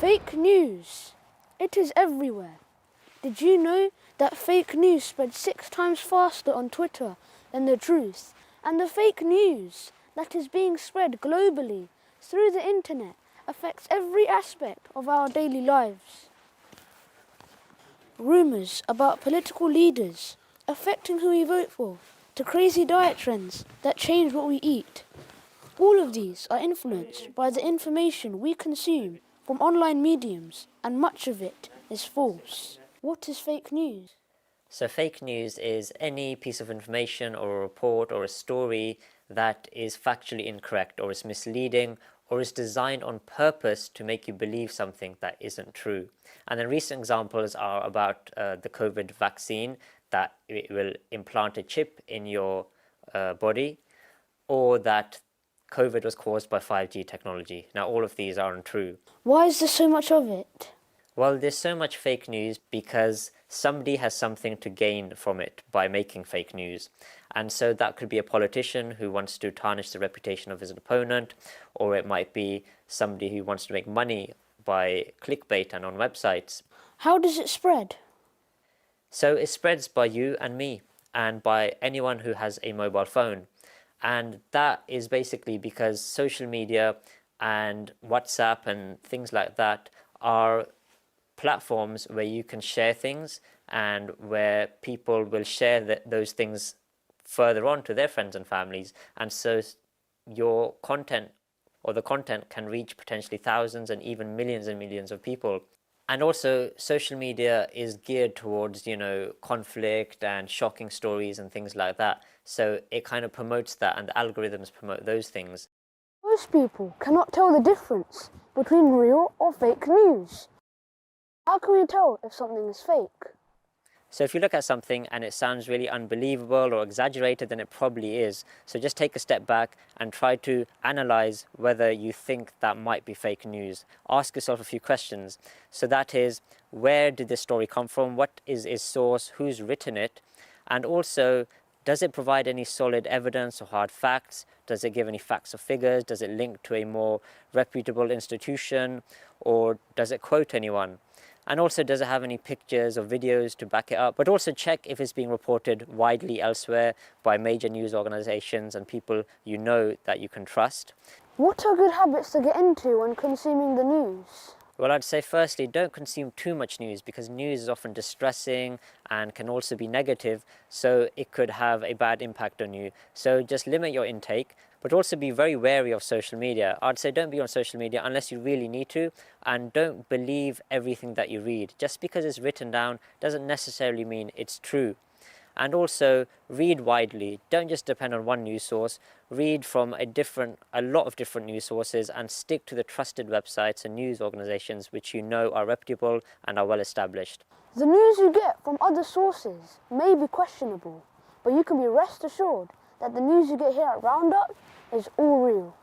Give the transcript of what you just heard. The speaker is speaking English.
Fake news. It is everywhere. Did you know that fake news spreads 6 times faster on Twitter than the truth? And the fake news that is being spread globally through the internet affects every aspect of our daily lives. Rumours about political leaders affecting who we vote for, to crazy diet trends that change what we eat. All of these are influenced by the information we consume from online mediums, and much of it is false. What is fake news? So fake news is any piece of information or a report or a story that is factually incorrect or is misleading or is designed on purpose to make you believe something that isn't true. And the recent examples are about the COVID vaccine, that it will implant a chip in your body, or that COVID was caused by 5G technology. Now, all of these are untrue. Why is there so much of it? Well, there's so much fake news because somebody has something to gain from it by making fake news. And so that could be a politician who wants to tarnish the reputation of his opponent, or it might be somebody who wants to make money by clickbait and on websites. How does it spread? So it spreads by you and me and by anyone who has a mobile phone. And that is basically because social media and WhatsApp and things like that are platforms where you can share things and where people will share those things further on to their friends and families. And so your content or the content can reach potentially thousands and even millions and millions of people. And also social media is geared towards, conflict and shocking stories and things like that. So it kind of promotes that, and the algorithms promote those things. Most people cannot tell the difference between real or fake news. How can we tell if something is fake? So if you look at something and it sounds really unbelievable or exaggerated, then it probably is. So just take a step back and try to analyze whether you think that might be fake news. Ask yourself a few questions. So that is, where did this story come from? What is its source? Who's written it? And also, does it provide any solid evidence or hard facts? Does it give any facts or figures? Does it link to a more reputable institution? Or does it quote anyone? And also, does it have any pictures or videos to back it up? But also check if it's being reported widely elsewhere by major news organizations and people you know that you can trust. What are good habits to get into when consuming the news? Well, I'd say firstly, don't consume too much news, because news is often distressing and can also be negative, so it could have a bad impact on you. So just limit your intake, but also be very wary of social media. I'd say don't be on social media unless you really need to, and don't believe everything that you read. Just because it's written down doesn't necessarily mean it's true. And also read widely. Don't just depend on one news source. Read from a lot of different news sources, and stick to the trusted websites and news organizations which you know are reputable and are well established. The news you get from other sources may be questionable, but you can be rest assured that the news you get here at Roundup is all real.